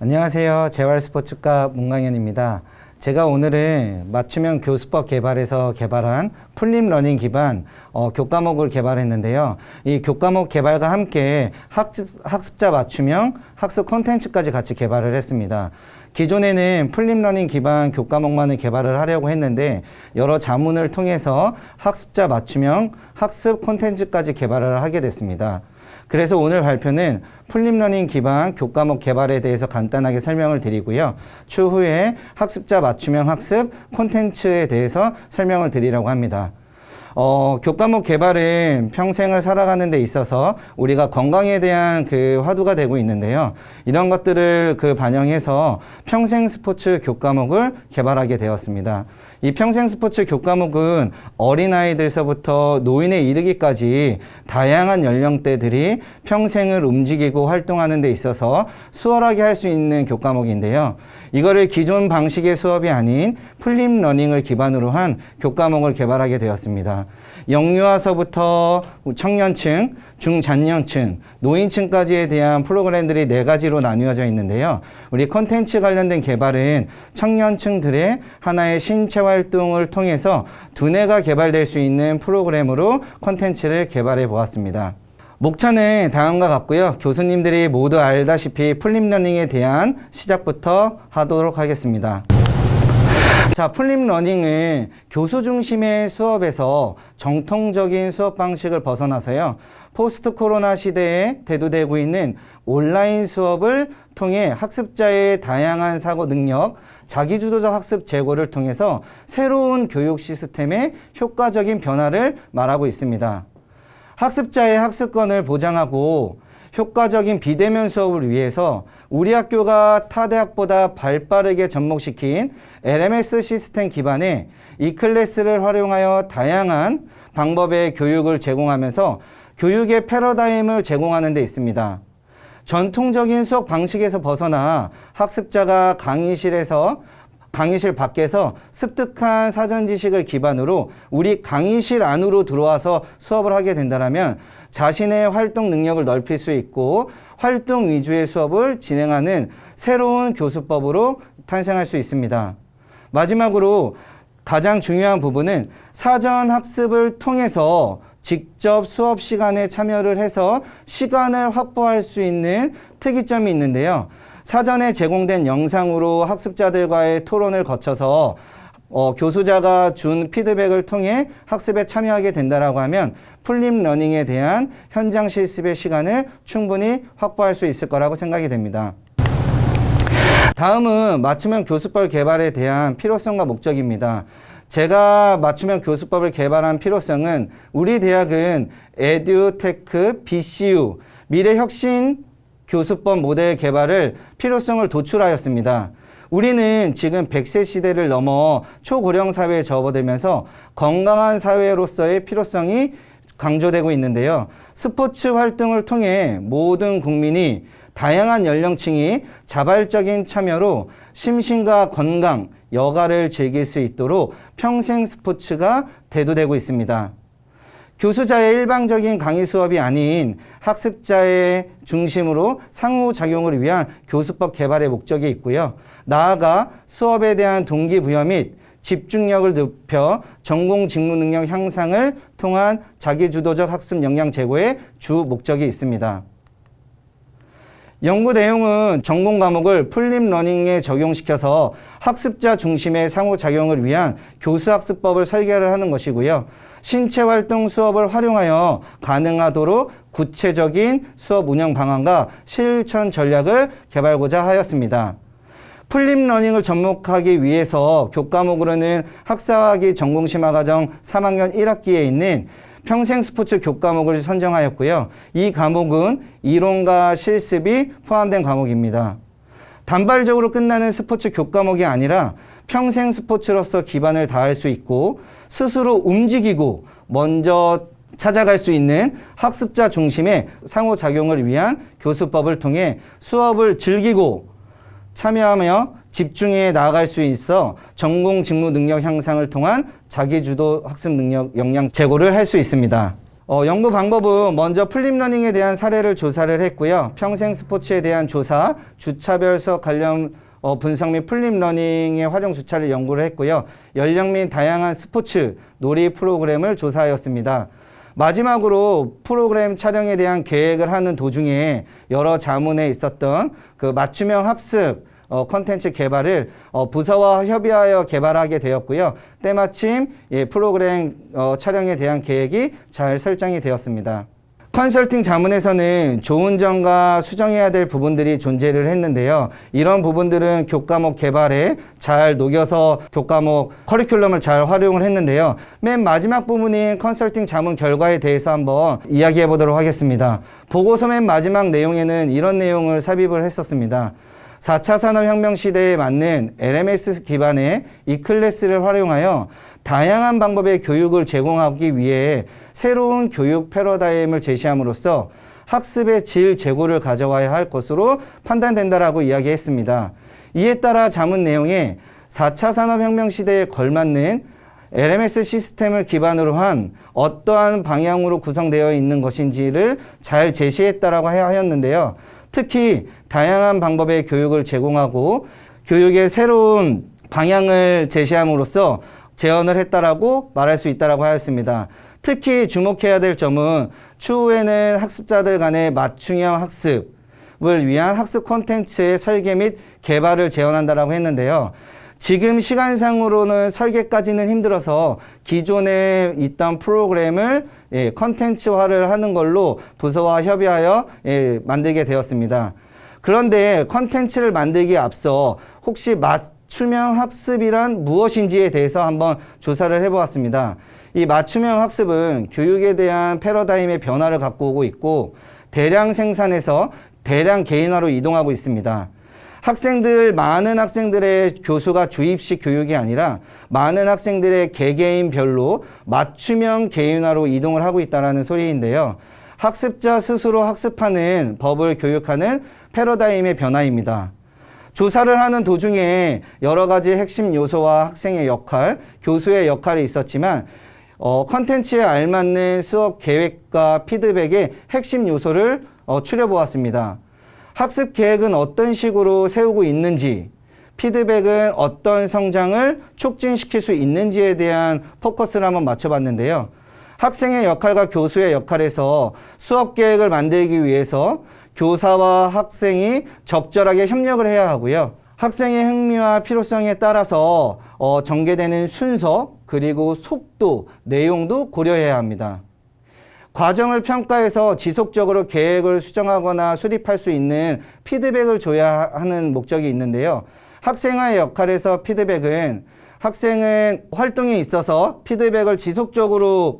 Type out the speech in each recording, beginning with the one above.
안녕하세요. 재활스포츠과 문강현입니다. 제가 오늘은 맞춤형 교수법 개발에서 개발한 풀립러닝 기반 교과목을 개발했는데요. 이 교과목 개발과 함께 학습자 맞춤형 학습 콘텐츠까지 같이 개발을 했습니다. 기존에는 풀립러닝 기반 교과목만을 개발을 하려고 했는데 여러 자문을 통해서 학습자 맞춤형 학습 콘텐츠까지 개발을 하게 됐습니다. 그래서 오늘 발표는 풀립러닝 기반 교과목 개발에 대해서 간단하게 설명을 드리고요. 추후에 학습자 맞춤형 학습 콘텐츠에 대해서 설명을 드리려고 합니다. 교과목 개발은 평생을 살아가는 데 있어서 우리가 건강에 대한 화두가 되고 있는데요. 이런 것들을 반영해서 평생 스포츠 교과목을 개발하게 되었습니다. 이 평생 스포츠 교과목은 어린아이들서부터 노인에 이르기까지 다양한 연령대들이 평생을 움직이고 활동하는 데 있어서 수월하게 할 수 있는 교과목인데요. 이거를 기존 방식의 수업이 아닌 풀립러닝을 기반으로 한 교과목을 개발하게 되었습니다. 영유아서부터 청년층, 중장년층, 노인층까지에 대한 프로그램들이 4가지로 나뉘어져 있는데요. 우리 콘텐츠 관련된 개발은 청년층들의 하나의 신체 활동을 통해서 두뇌가 개발될 수 있는 프로그램으로 콘텐츠를 개발해 보았습니다. 목차는 다음과 같고요. 교수님들이 모두 알다시피 풀립러닝에 대한 시작부터 하도록 하겠습니다. 자, 풀립러닝은 교수 중심의 수업에서 정통적인 수업 방식을 벗어나서요. 포스트 코로나 시대에 대두되고 있는 온라인 수업을 통해 학습자의 다양한 사고 능력, 자기주도적 학습 제고를 통해서 새로운 교육 시스템의 효과적인 변화를 말하고 있습니다. 학습자의 학습권을 보장하고 효과적인 비대면 수업을 위해서 우리 학교가 타 대학보다 발빠르게 접목시킨 LMS 시스템 기반의 이클래스를 활용하여 다양한 방법의 교육을 제공하면서 교육의 패러다임을 제공하는 데 있습니다. 전통적인 수업 방식에서 벗어나 학습자가 강의실 밖에서 습득한 사전 지식을 기반으로 우리 강의실 안으로 들어와서 수업을 하게 된다면 자신의 활동 능력을 넓힐 수 있고 활동 위주의 수업을 진행하는 새로운 교수법으로 탄생할 수 있습니다. 마지막으로 가장 중요한 부분은 사전 학습을 통해서 직접 수업 시간에 참여를 해서 시간을 확보할 수 있는 특이점이 있는데요. 사전에 제공된 영상으로 학습자들과의 토론을 거쳐서 교수자가 준 피드백을 통해 학습에 참여하게 된다라고 하면 풀립러닝에 대한 현장 실습의 시간을 충분히 확보할 수 있을 거라고 생각이 됩니다. 다음은 맞춤형 교수법 개발에 대한 필요성과 목적입니다. 제가 맞춤형 교수법을 개발한 필요성은 우리 대학은 에듀테크 BCU 미래혁신 교수법 모델 개발을 필요성을 도출하였습니다. 우리는 지금 100세 시대를 넘어 초고령 사회에 접어들면서 건강한 사회로서의 필요성이 강조되고 있는데요. 스포츠 활동을 통해 모든 국민이 다양한 연령층이 자발적인 참여로 심신과 건강, 여가를 즐길 수 있도록 평생 스포츠가 대두되고 있습니다. 교수자의 일방적인 강의 수업이 아닌 학습자의 중심으로 상호작용을 위한 교수법 개발의 목적이 있고요. 나아가 수업에 대한 동기부여 및 집중력을 높여 전공 직무 능력 향상을 통한 자기주도적 학습 역량 제고의 주 목적이 있습니다. 연구 내용은 전공 과목을 풀립러닝에 적용시켜서 학습자 중심의 상호작용을 위한 교수학습법을 설계를 하는 것이고요. 신체활동 수업을 활용하여 가능하도록 구체적인 수업 운영 방안과 실천 전략을 개발하고자 하였습니다. 풀립러닝을 접목하기 위해서 교과목으로는 학사학위 전공심화과정 3학년 1학기에 있는 평생 스포츠 교과목을 선정하였고요. 이 과목은 이론과 실습이 포함된 과목입니다. 단발적으로 끝나는 스포츠 교과목이 아니라 평생 스포츠로서 기반을 다할 수 있고 스스로 움직이고 먼저 찾아갈 수 있는 학습자 중심의 상호작용을 위한 교수법을 통해 수업을 즐기고 참여하며 집중해 나아갈 수 있어 전공 직무 능력 향상을 통한 자기주도 학습 능력 역량 제고를 할 수 있습니다. 연구 방법은 먼저 플립러닝에 대한 사례를 조사를 했고요. 평생 스포츠에 대한 조사, 주차별 수업 관련 분석 및 플립러닝의 활용 주차를 연구를 했고요. 연령 및 다양한 스포츠, 놀이 프로그램을 조사하였습니다. 마지막으로 프로그램 촬영에 대한 계획을 하는 도중에 여러 자문에 있었던 그 맞춤형 학습 콘텐츠 개발을 부서와 협의하여 개발하게 되었고요. 때마침 프로그램 촬영에 대한 계획이 잘 설정이 되었습니다. 컨설팅 자문에서는 좋은 점과 수정해야 될 부분들이 존재를 했는데요. 이런 부분들은 교과목 개발에 잘 녹여서 교과목 커리큘럼을 잘 활용을 했는데요. 맨 마지막 부분인 컨설팅 자문 결과에 대해서 한번 이야기해 보도록 하겠습니다. 보고서 맨 마지막 내용에는 이런 내용을 삽입을 했었습니다. 4차 산업혁명 시대에 맞는 LMS 기반의 이클래스를 활용하여 다양한 방법의 교육을 제공하기 위해 새로운 교육 패러다임을 제시함으로써 학습의 질 제고를 가져와야 할 것으로 판단된다라고 이야기했습니다. 이에 따라 자문 내용에 4차 산업혁명 시대에 걸맞는 LMS 시스템을 기반으로 한 어떠한 방향으로 구성되어 있는 것인지를 잘 제시했다라고 하였는데요. 특히 다양한 방법의 교육을 제공하고 교육의 새로운 방향을 제시함으로써 제언을 했다라고 말할 수 있다라고 하였습니다. 특히 주목해야 될 점은 추후에는 학습자들 간의 맞춤형 학습을 위한 학습 콘텐츠의 설계 및 개발을 제언한다라고 했는데요. 지금 시간상으로는 설계까지는 힘들어서 기존에 있던 프로그램을 컨텐츠화를 하는 걸로 부서와 협의하여 만들게 되었습니다. 그런데 컨텐츠를 만들기에 앞서 혹시 맞춤형 학습이란 무엇인지에 대해서 한번 조사를 해보았습니다. 이 맞춤형 학습은 교육에 대한 패러다임의 변화를 갖고 오고 있고 대량 생산에서 대량 개인화로 이동하고 있습니다. 많은 학생들의 교수가 주입식 교육이 아니라 많은 학생들의 개개인별로 맞춤형 개인화로 이동을 하고 있다는 소리인데요. 학습자 스스로 학습하는 법을 교육하는 패러다임의 변화입니다. 조사를 하는 도중에 여러 가지 핵심 요소와 학생의 역할, 교수의 역할이 있었지만 컨텐츠에 알맞는 수업 계획과 피드백의 핵심 요소를 추려보았습니다. 학습 계획은 어떤 식으로 세우고 있는지, 피드백은 어떤 성장을 촉진시킬 수 있는지에 대한 포커스를 한번 맞춰봤는데요. 학생의 역할과 교수의 역할에서 수업 계획을 만들기 위해서 교사와 학생이 적절하게 협력을 해야 하고요. 학생의 흥미와 필요성에 따라서 전개되는 순서, 그리고 속도, 내용도 고려해야 합니다. 과정을 평가해서 지속적으로 계획을 수정하거나 수립할 수 있는 피드백을 줘야 하는 목적이 있는데요. 학생의 역할에서 피드백은 학생은 활동에 있어서 피드백을 지속적으로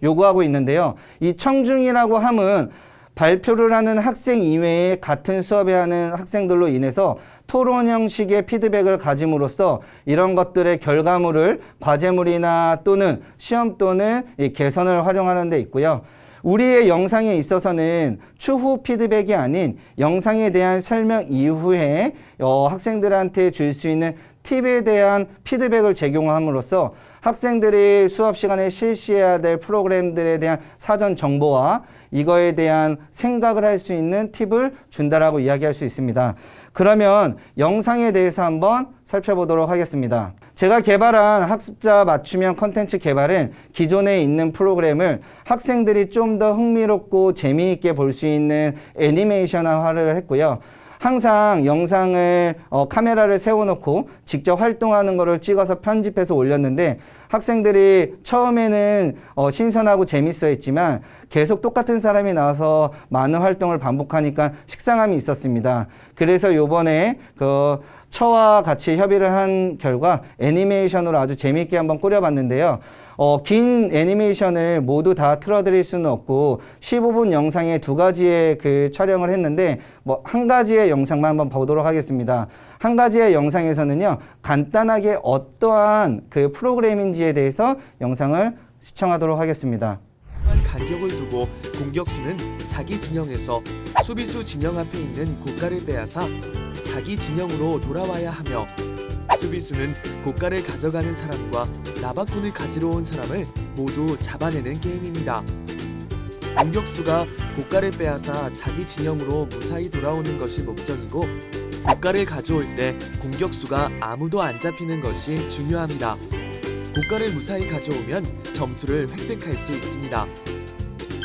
요구하고 있는데요. 이 청중이라고 함은 발표를 하는 학생 이외에 같은 수업에 하는 학생들로 인해서 토론 형식의 피드백을 가짐으로써 이런 것들의 결과물을 과제물이나 또는 시험 또는 개선을 활용하는 데 있고요. 우리의 영상에 있어서는 추후 피드백이 아닌 영상에 대한 설명 이후에 학생들한테 줄 수 있는 팁에 대한 피드백을 제공함으로써 학생들이 수업 시간에 실시해야 될 프로그램들에 대한 사전 정보와 이거에 대한 생각을 할 수 있는 팁을 준다라고 이야기할 수 있습니다. 그러면 영상에 대해서 한번 살펴보도록 하겠습니다. 제가 개발한 학습자 맞춤형 콘텐츠 개발은 기존에 있는 프로그램을 학생들이 좀 더 흥미롭고 재미있게 볼 수 있는 애니메이션화를 했고요. 항상 영상을 카메라를 세워놓고 직접 활동하는 거를 찍어서 편집해서 올렸는데 학생들이 처음에는 신선하고 재밌어 했지만 계속 똑같은 사람이 나와서 많은 활동을 반복하니까 식상함이 있었습니다. 그래서 요번에 처와 같이 협의를 한 결과 애니메이션으로 아주 재미있게 한번 꾸려봤는데요. 긴 애니메이션을 모두 다 틀어드릴 수는 없고 15분 영상에 2가지의 촬영을 했는데 한 가지의 영상만 한번 보도록 하겠습니다. 한 가지의 영상에서는요, 간단하게 어떠한 프로그램인지에 대해서 영상을 시청하도록 하겠습니다. 간격을 두고 공격수는 자기 진영에서 수비수 진영 앞에 있는 고가를 빼앗아 자기 진영으로 돌아와야 하며 수비수는 고가를 가져가는 사람과 나바꾼을 가지러 온 사람을 모두 잡아내는 게임입니다. 공격수가 고가를 빼앗아 자기 진영으로 무사히 돌아오는 것이 목적이고, 고가를 가져올 때 공격수가 아무도 안 잡히는 것이 중요합니다. 고가를 무사히 가져오면 점수를 획득할 수 있습니다.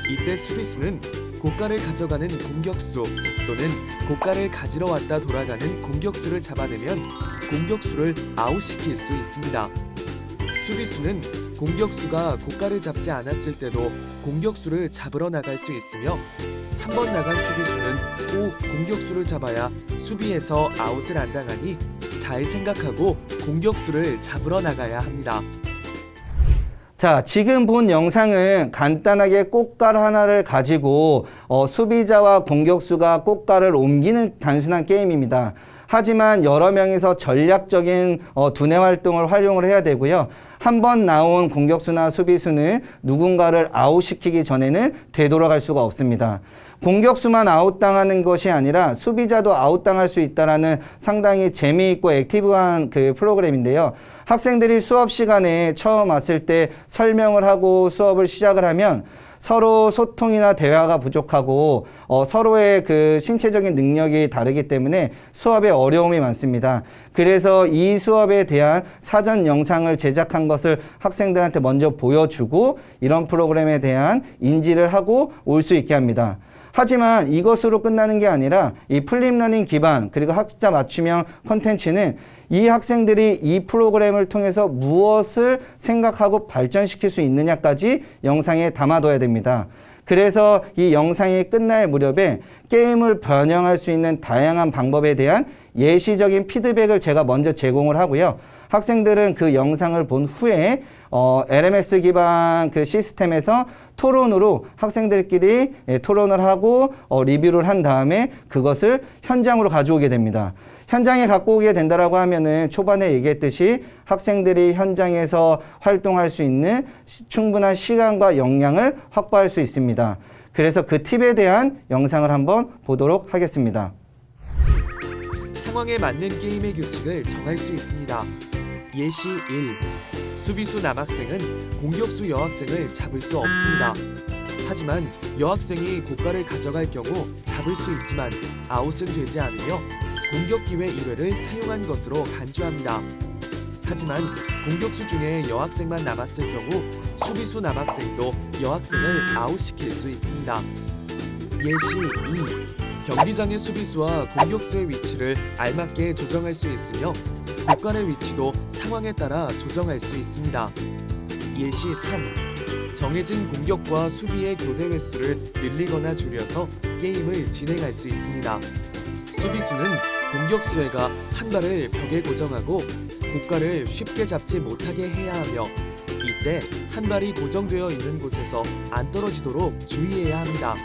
이때 수비수는 고가를 가져가는 공격수 또는 고가를 가지러 왔다 돌아가는 공격수를 잡아내면 공격수를 아웃시킬 수 있습니다. 수비수는 공격수가 고가를 잡지 않았을 때도 공격수를 잡으러 나갈 수 있으며, 한 번 나간 수비수는 꼭 공격수를 잡아야 수비에서 아웃을 안 당하니 잘 생각하고 공격수를 잡으러 나가야 합니다. 자, 지금 본 영상은 간단하게 꽃갈 하나를 가지고 수비자와 공격수가 꽃갈을 옮기는 단순한 게임입니다. 하지만 여러 명이서 전략적인 두뇌 활동을 활용을 해야 되고요. 한 번 나온 공격수나 수비수는 누군가를 아웃시키기 전에는 되돌아갈 수가 없습니다. 공격수만 아웃당하는 것이 아니라 수비자도 아웃당할 수 있다는 상당히 재미있고 액티브한 그 프로그램인데요. 학생들이 수업 시간에 처음 왔을 때 설명을 하고 수업을 시작을 하면 서로 소통이나 대화가 부족하고 서로의 그 신체적인 능력이 다르기 때문에 수업에 어려움이 많습니다. 그래서 이 수업에 대한 사전 영상을 제작한 것을 학생들한테 먼저 보여주고 이런 프로그램에 대한 인지를 하고 올 수 있게 합니다. 하지만 이것으로 끝나는 게 아니라 이 플립러닝 기반 그리고 학습자 맞춤형 콘텐츠는 이 학생들이 이 프로그램을 통해서 무엇을 생각하고 발전시킬 수 있느냐까지 영상에 담아둬야 됩니다. 그래서 이 영상이 끝날 무렵에 게임을 변형할 수 있는 다양한 방법에 대한 예시적인 피드백을 제가 먼저 제공을 하고요. 학생들은 그 영상을 본 후에 LMS 기반 그 시스템에서 토론으로 학생들끼리 토론을 하고 리뷰를 한 다음에 그것을 현장으로 가져오게 됩니다. 현장에 갖고 오게 된다라고 하면은 초반에 얘기했듯이 학생들이 현장에서 활동할 수 있는 충분한 시간과 역량을 확보할 수 있습니다. 그래서 그 팁에 대한 영상을 한번 보도록 하겠습니다. 상황에 맞는 게임의 규칙을 정할 수 있습니다. 예시 1. 수비수 남학생은 공격수 여학생을 잡을 수 없습니다. 하지만 여학생이 고가를 가져갈 경우 잡을 수 있지만 아웃은 되지 않으며 공격 기회 1회를 사용한 것으로 간주합니다. 하지만 공격수 중에 여학생만 남았을 경우 수비수 남학생도 여학생을 아웃시킬 수 있습니다. 예시 2. 경기장의 수비수와 공격수의 위치를 알맞게 조정할 수 있으며 고간의 위치도 상황에 따라 조정할 수 있습니다. 예시 3. 정해진 공격과 수비의 교대 횟수를 늘리거나 줄여서 게임을 진행할 수 있습니다. 수비수는 공격수애가 한 발을 벽에 고정하고 고가를 쉽게 잡지 못하게 해야 하며, 이때 한 발이 고정되어 있는 곳에서 안 떨어지도록 주의해야 합니다.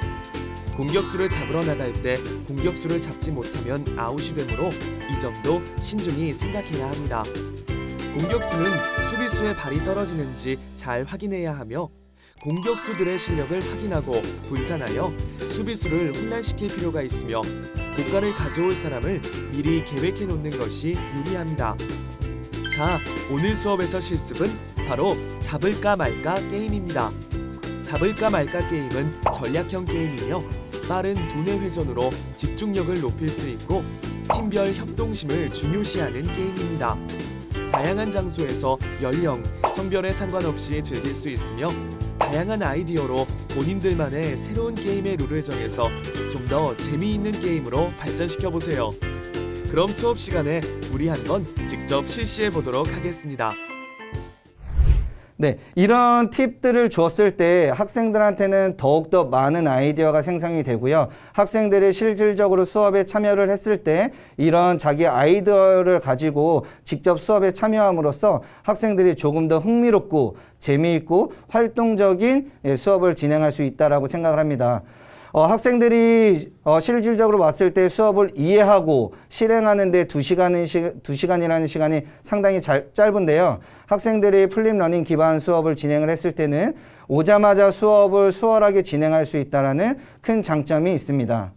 공격수를 잡으러 나갈 때 공격수를 잡지 못하면 아웃이 되므로 이 점도 신중히 생각해야 합니다. 공격수는 수비수의 발이 떨어지는지 잘 확인해야 하며, 공격수들의 실력을 확인하고 분산하여 수비수를 혼란시킬 필요가 있으며 고가를 가져올 사람을 미리 계획해 놓는 것이 유리합니다. 자, 오늘 수업에서 실습은 바로 잡을까 말까 게임입니다. 잡을까 말까 게임은 전략형 게임이며 빠른 두뇌 회전으로 집중력을 높일 수 있고 팀별 협동심을 중요시하는 게임입니다. 다양한 장소에서 연령, 성별에 상관없이 즐길 수 있으며 다양한 아이디어로 본인들만의 새로운 게임의 룰을 정해서 좀 더 재미있는 게임으로 발전시켜 보세요. 그럼 수업 시간에 우리 한번 직접 실시해 보도록 하겠습니다. 네, 이런 팁들을 주었을 때 학생들한테는 더욱더 많은 아이디어가 생성이 되고요. 학생들이 실질적으로 수업에 참여를 했을 때 이런 자기 아이디어를 가지고 직접 수업에 참여함으로써 학생들이 조금 더 흥미롭고 재미있고 활동적인 수업을 진행할 수 있다고 생각을 합니다. 학생들이 실질적으로 왔을 때 수업을 이해하고 실행하는데 2시간이라는 시간이 상당히 짧은데요. 학생들이 플립러닝 기반 수업을 진행을 했을 때는 오자마자 수업을 수월하게 진행할 수 있다는 큰 장점이 있습니다.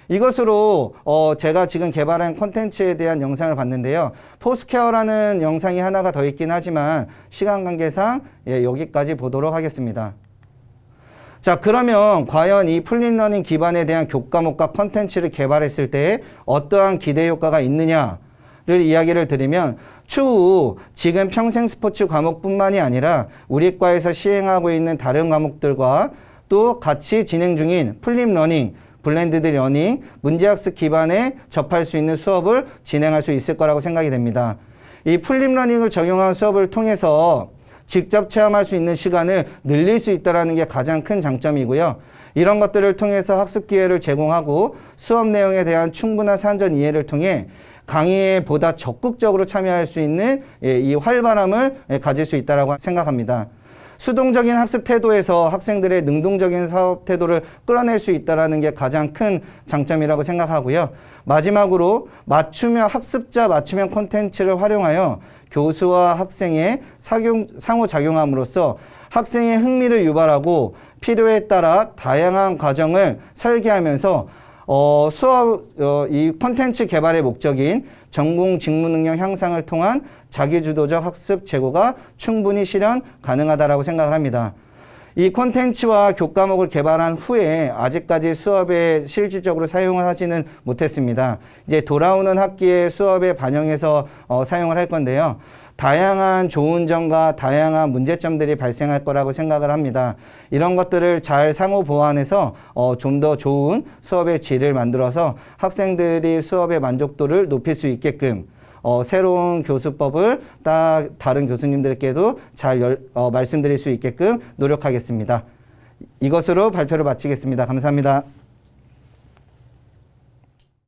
이것으로 제가 지금 개발한 콘텐츠에 대한 영상을 봤는데요. 포스케어라는 영상이 하나가 더 있긴 하지만 시간 관계상 여기까지 보도록 하겠습니다. 자, 그러면 과연 이 풀립러닝 기반에 대한 교과목과 컨텐츠를 개발했을 때 어떠한 기대 효과가 있느냐를 이야기를 드리면 추후 지금 평생 스포츠 과목뿐만이 아니라 우리 과에서 시행하고 있는 다른 과목들과 또 같이 진행 중인 풀립러닝, 블렌디드 러닝, 문제학습 기반에 접할 수 있는 수업을 진행할 수 있을 거라고 생각이 됩니다. 이 풀립러닝을 적용한 수업을 통해서 직접 체험할 수 있는 시간을 늘릴 수 있다는 게 가장 큰 장점이고요. 이런 것들을 통해서 학습 기회를 제공하고 수업 내용에 대한 충분한 사전 이해를 통해 강의에 보다 적극적으로 참여할 수 있는 이 활발함을 가질 수 있다고 생각합니다. 수동적인 학습 태도에서 학생들의 능동적인 사업 태도를 끌어낼 수 있다는 게 가장 큰 장점이라고 생각하고요. 마지막으로 학습자 맞춤형 콘텐츠를 활용하여 교수와 학생의 상호작용함으로써 학생의 흥미를 유발하고 필요에 따라 다양한 과정을 설계하면서 이 콘텐츠 개발의 목적인 전공 직무 능력 향상을 통한 자기주도적 학습 제고가 충분히 실현 가능하다고 생각을 합니다. 이 콘텐츠와 교과목을 개발한 후에 아직까지 수업에 실질적으로 사용을 하지는 못했습니다. 이제 돌아오는 학기에 수업에 반영해서 사용을 할 건데요. 다양한 좋은 점과 다양한 문제점들이 발생할 거라고 생각을 합니다. 이런 것들을 잘 상호 보완해서 좀 더 좋은 수업의 질을 만들어서 학생들이 수업의 만족도를 높일 수 있게끔 새로운 교수법을 다른 교수님들께도 잘 말씀드릴 수 있게끔 노력하겠습니다. 이것으로 발표를 마치겠습니다. 감사합니다.